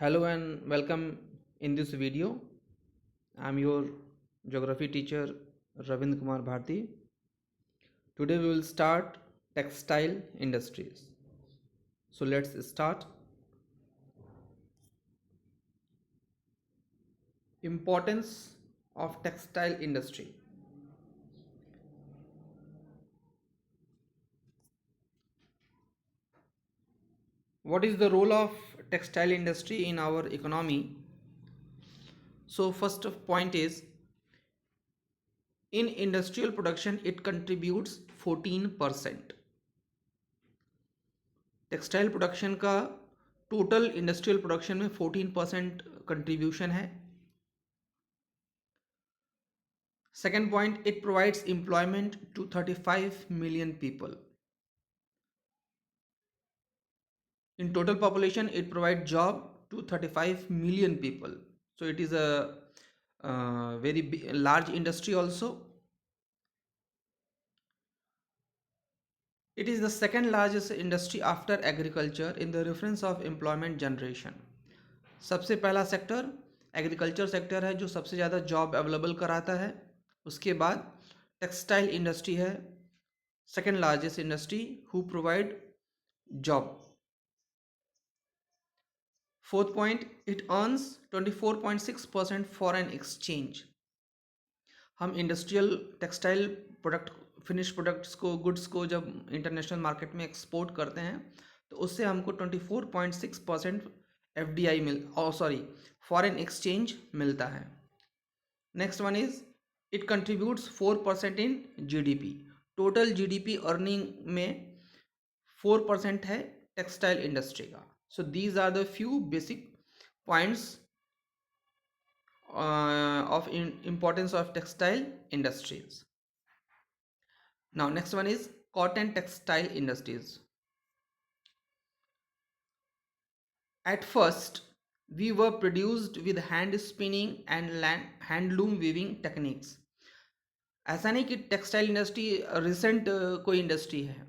Hello and welcome in this video. I'm your geography teacher Ravind Kumar Bharti. Today we will start textile industries. So let's start. Importance of textile industry. What is the role of textile industry in our economy? So first point is in industrial production it contributes 14%. Textile production का total industrial production में 14% contribution है. Second point, it provides employment to 35 million people. In total population it provide job to 35 million people. So it is a very large industry also. It is the second largest industry after agriculture in the reference of employment generation. सबसे पहला sector agriculture sector है जो सबसे ज़्यादा job available कराता है. उसके बाद टेक्सटाइल इंडस्ट्री है second largest industry who provide job. Fourth point, it earns 24.6% foreign exchange. हम industrial textile product finish products को गुड्स को जब इंटरनेशनल मार्केट में एक्सपोर्ट करते हैं तो उससे हमको 24.6% FDI फॉरेन एक्सचेंज मिलता है. Next one is it contributes 4% in GDP. Total GDP earning में 4% है टेक्सटाइल इंडस्ट्री का. So these are the few basic points of importance of textile industries. Now next one is cotton textile industries. At first we were produced with hand spinning and handloom weaving techniques. ऐसा नहीं कि textile industry recent कोई industry है,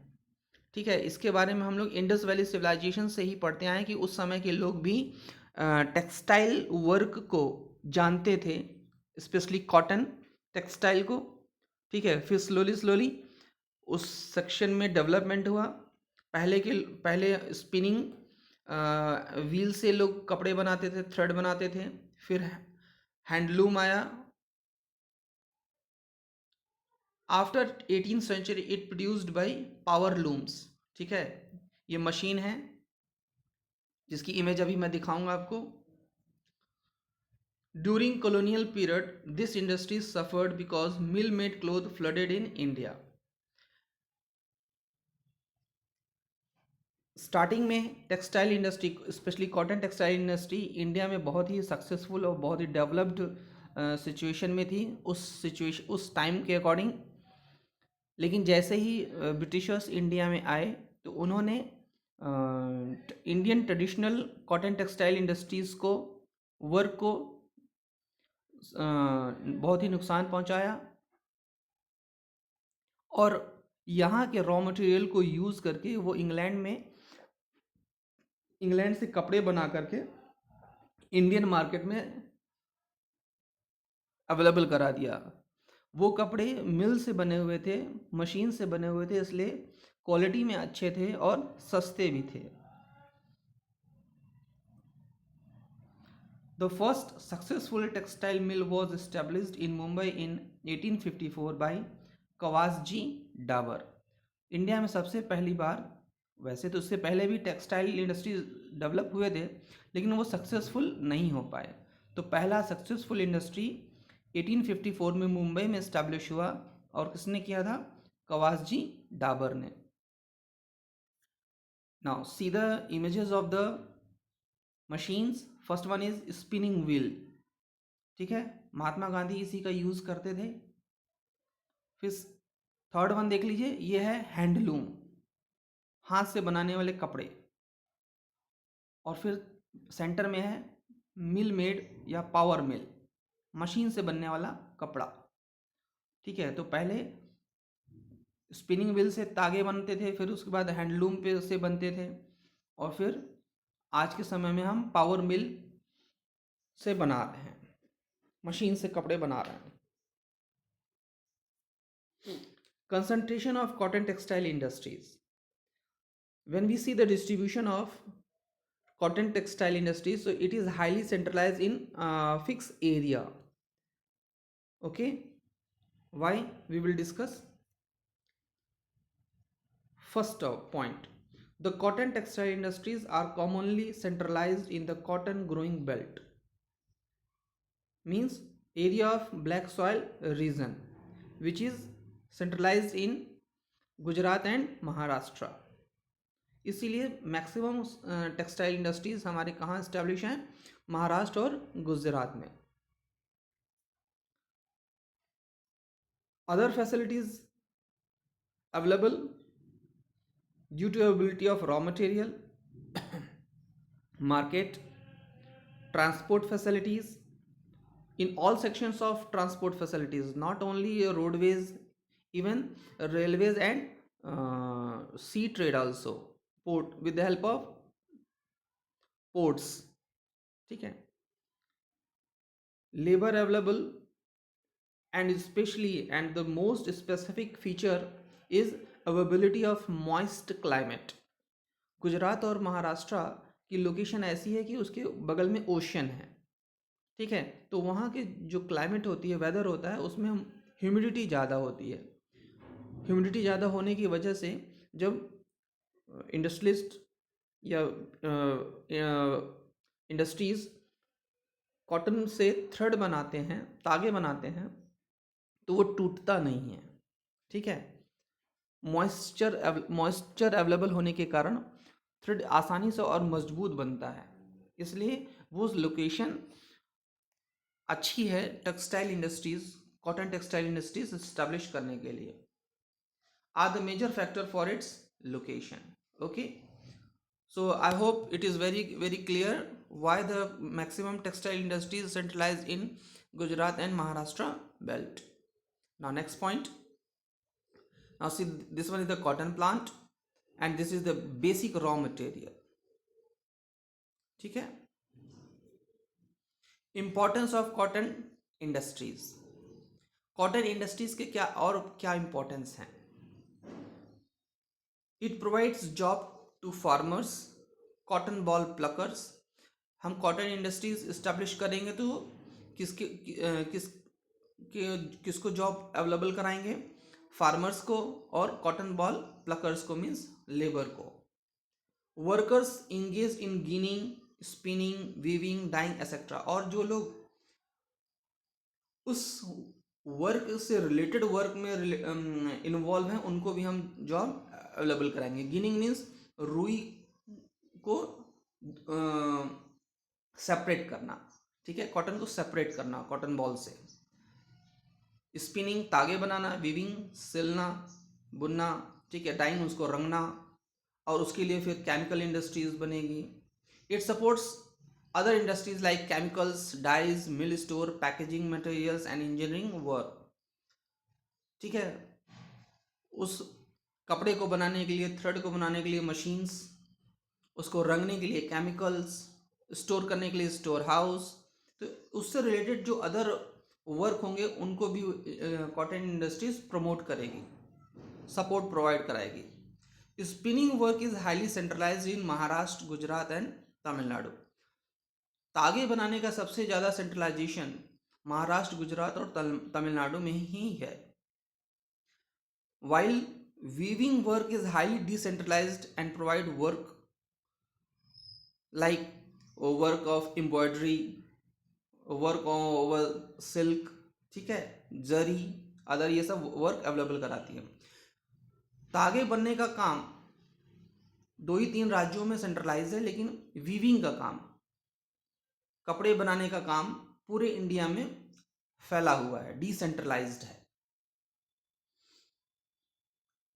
ठीक है. इसके बारे में हम लोग इंडस वैली सिविलाइजेशन से ही पढ़ते आए कि उस समय के लोग भी टेक्सटाइल वर्क को जानते थे, स्पेशली कॉटन टेक्सटाइल को, ठीक है. फिर स्लोली उस सेक्शन में डेवलपमेंट हुआ. पहले स्पिनिंग व्हील से लोग कपड़े बनाते थे, थ्रेड बनाते थे. फिर हैंडलूम आया. After 18th century it produced by power looms, ठीक है. ये मशीन है जिसकी इमेज अभी मैं दिखाऊंगा आपको. During colonial period this industry suffered because mill made cloth flooded in India. Starting में textile industry specially cotton textile industry India में बहुत ही सक्सेसफुल और बहुत ही डेवलप्ड सिचुएशन में थी उस टाइम के अकॉर्डिंग. लेकिन जैसे ही ब्रिटिशर्स इंडिया में आए तो उन्होंने Indian traditional cotton textile industries को वर्क को बहुत ही नुकसान पहुंचाया और यहाँ के रॉ मटेरियल को यूज़ करके वो इंग्लैंड से कपड़े बना करके इंडियन मार्केट में अवेलेबल करा दिया. वो कपड़े मिल से बने हुए थे, मशीन से बने हुए थे, इसलिए क्वालिटी में अच्छे थे और सस्ते भी थे. The first successful textile mill was established in Mumbai in 1854 by Cowasji Davar. India में सबसे पहली बार, वैसे तो उससे पहले भी टेक्सटाइल इंडस्ट्री डेवलप हुए थे लेकिन वो सक्सेसफुल नहीं हो पाए. तो पहला सक्सेसफुल इंडस्ट्री 1854 में मुंबई में इस्टेब्लिश हुआ और किसने किया था? कवासजी डाबर ने. Now see the images of the machines. First one is spinning wheel, ठीक है. महात्मा गांधी इसी का यूज़ करते थे. फिर थर्ड वन देख लीजिए, ये है हैंडलूम, हाथ से बनाने वाले कपड़े. और फिर सेंटर में है मिल मेड या पावर मिल, मशीन से बनने वाला कपड़ा, ठीक है. तो पहले स्पिनिंग व्हील से तागे बनते थे, फिर उसके बाद हैंडलूम पे से बनते थे और फिर आज के समय में हम पावर मिल से बना रहे हैं, मशीन से कपड़े बना रहे हैं। Concentration of cotton textile industries. When we see the distribution of cotton textile industries, so it is highly centralized in fixed area. Okay, why we will discuss. First point, the cotton textile industries are commonly centralized in the cotton growing belt, means area of black soil region, which is centralized in Gujarat and Maharashtra. इसीलिए maximum textile industries हमारे कहाँ establish हैं, महाराष्ट्र और गुजरात में. Other facilities available due to availability of raw material, market, transport facilities in all sections of transport facilities, not only roadways, even railways and sea trade also, port with the help of ports. ठीक है. Labor available, and especially and the most specific feature is availability of moist climate. Gujarat और महाराष्ट्र की location ऐसी है कि उसके बगल में ओशन है. ठीक है, तो वहाँ के जो क्लाइमेट होती है, वेदर होता है, उसमें ह्यूमिडिटी ज़्यादा होती है. ह्यूमिडिटी ज़्यादा होने की वजह से जब इंडस्ट्रियलिस्ट या इंडस्ट्रीज कॉटन से थ्रेड बनाते हैं, तागे बनाते हैं, तो वो टूटता नहीं है. ठीक है, मॉइस्चर अवेलेबल होने के कारण थ्रेड आसानी से और मजबूत बनता है. इसलिए वो लोकेशन अच्छी है textile industries, cotton textile industries establish करने के लिए. Are the major factor for its location. Okay, so I hope it is very clear why the maximum textile industry is centralized in Gujarat and Maharashtra belt. Now next point. Now see, this one is the cotton plant and this is the basic raw material. ठीक है. Importance of cotton industries. Cotton industries के क्या और क्या importance हैं? It provides job to farmers, cotton ball pluckers. हम cotton industries establish करेंगे तो किसके किस किसको जॉब अवेलेबल कराएंगे? फार्मर्स को और कॉटन बॉल प्लकर्स को, मीन्स लेबर को. Workers engage in ginning, spinning, weaving, dyeing etcetera. और जो लोग उस वर्क से रिलेटेड वर्क में इन्वॉल्व हैं उनको भी हम जॉब अवेलेबल कराएंगे. गिनिंग मीन्स रुई को सेपरेट करना. ठीक है, कॉटन को सेपरेट करना कॉटन बॉल से. स्पिनिंग तागे बनाना, वीविंग सिलना बुनना. ठीक है, डाइंग उसको रंगना, और उसके लिए फिर केमिकल इंडस्ट्रीज बनेगी. It supports other industries like chemicals, dyes, mill store, packaging materials and engineering work. ठीक है, उस कपड़े को बनाने के लिए, थ्रेड को बनाने के लिए मशीन्स, उसको रंगने के लिए केमिकल्स, स्टोर करने के लिए स्टोर हाउस. तो उससे रिलेटेड जो अदर वर्क होंगे उनको भी कॉटन इंडस्ट्रीज प्रमोट करेगी, सपोर्ट प्रोवाइड कराएगी. Spinning work is highly centralised in Maharashtra, Gujarat and Tamil Nadu. तागे बनाने का सबसे ज़्यादा सेंट्रलाइजेशन महाराष्ट्र, गुजरात और तमिलनाडु में ही है. while weaving work is highly decentralized and provide work like work of embroidery, work over silk, ठीक है, जरी, अदर, ये सब वर्क अवेलेबल कराती है. तागे बनने का काम 2 ही 3 राज्यों में सेंट्रलाइज है, लेकिन वीविंग का काम, कपड़े बनाने का काम पूरे इंडिया में फैला हुआ है, डिसेंट्रलाइज्ड है.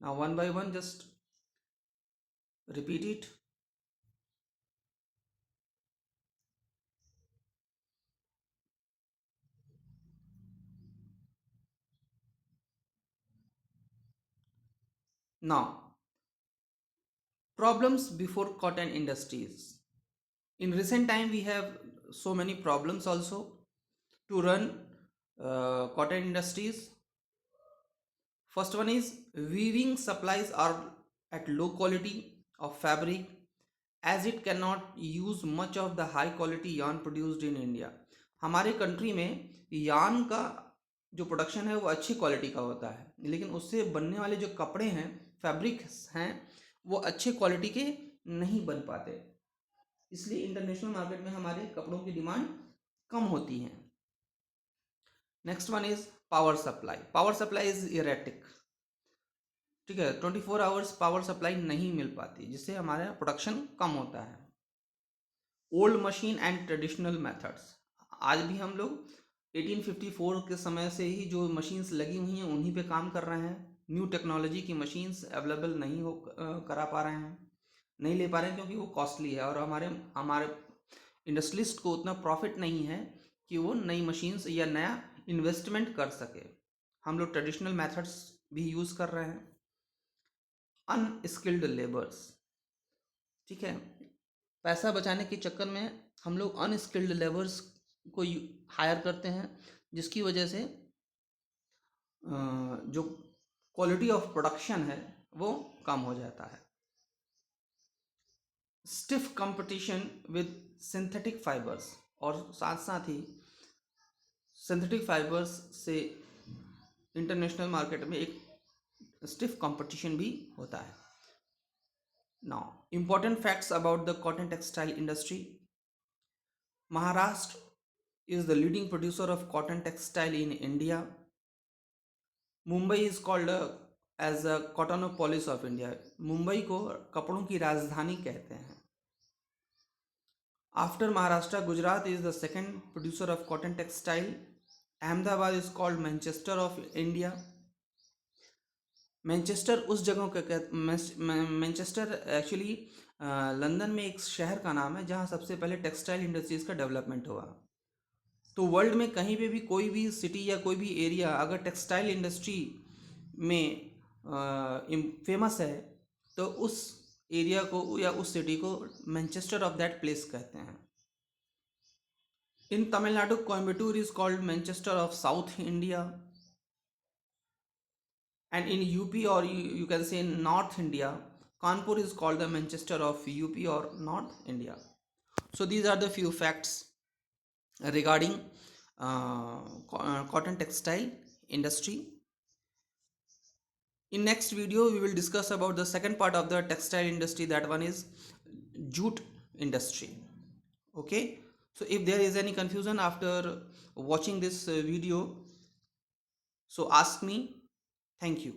Now one by one just repeat it. Now, problems before cotton industries. In recent time, we have so many problems also to run cotton industries. First one is weaving supplies are at low quality of fabric as it cannot use much of the high quality yarn produced in India. हमारे country में yarn का जो production है वो अच्छी quality का होता है, लेकिन उससे बनने वाले जो कपड़े हैं, फैब्रिक्स हैं, वो अच्छे क्वालिटी के नहीं बन पाते, इसलिए इंटरनेशनल मार्केट में हमारे कपड़ों की डिमांड कम होती है। Next one is power supply. Power supply is erratic, ठीक है, 24 आवर्स पावर सप्लाई नहीं मिल पाती, जिससे हमारा प्रोडक्शन कम होता है। Old machine and traditional methods, आज भी हम लोग 1854 के समय से ही जो मशीन्स लगी हुई हैं उन्हीं पे काम कर रहे हैं। न्यू टेक्नोलॉजी की मशीन्स अवेलेबल नहीं हो करा पा रहे हैं, नहीं ले पा रहे हैं, क्योंकि वो कॉस्टली है और हमारे हमारे इंडस्ट्रियलिस्ट को उतना प्रॉफिट नहीं है कि वो नई मशीन्स या नया इन्वेस्टमेंट कर सके। हम लोग ट्रेडिशनल मेथड्स भी यूज़ कर रहे हैं। अनस्किल्ड लेबर्स, ठीक है, पैसा बचाने के चक्कर में हम लोग अनस्किल्ड लेबर्स को हायर करते हैं, जिसकी वजह से जो क्वालिटी ऑफ प्रोडक्शन है वो कम हो जाता है। Stiff competition with synthetic fibres, और साथ साथ ही सिंथेटिक फाइबर्स से इंटरनेशनल मार्केट में एक स्टिफ कंपटीशन भी होता है। Now important facts about the cotton textile industry. Maharashtra is the leading producer of cotton textile in India. Mumbai is called as a cottonopolis of India. Mumbai को कपड़ों की राजधानी कहते हैं। After Maharashtra, Gujarat is the second producer of cotton textile. Ahmedabad is called Manchester of India. Manchester उस जगह का Manchester actually London में एक शहर का नाम है जहाँ सबसे पहले टेक्सटाइल इंडस्ट्रीज़ का डेवलपमेंट हुआ। तो वर्ल्ड में कहीं पे भी कोई भी सिटी या कोई भी एरिया अगर टेक्सटाइल इंडस्ट्री में फेमस है तो उस एरिया को या उस सिटी को मैनचेस्टर ऑफ दैट प्लेस कहते हैं। In Tamil Nadu Coimbatore is called Manchester of South India, and in UP, or you can say in North India, Kanpur is called the Manchester of UP or North India. So these are the few facts regarding cotton textile industry. In next video we will discuss about the second part of the textile industry, that one is jute industry. Okay, so if there is any confusion after watching this video, so ask me. Thank you.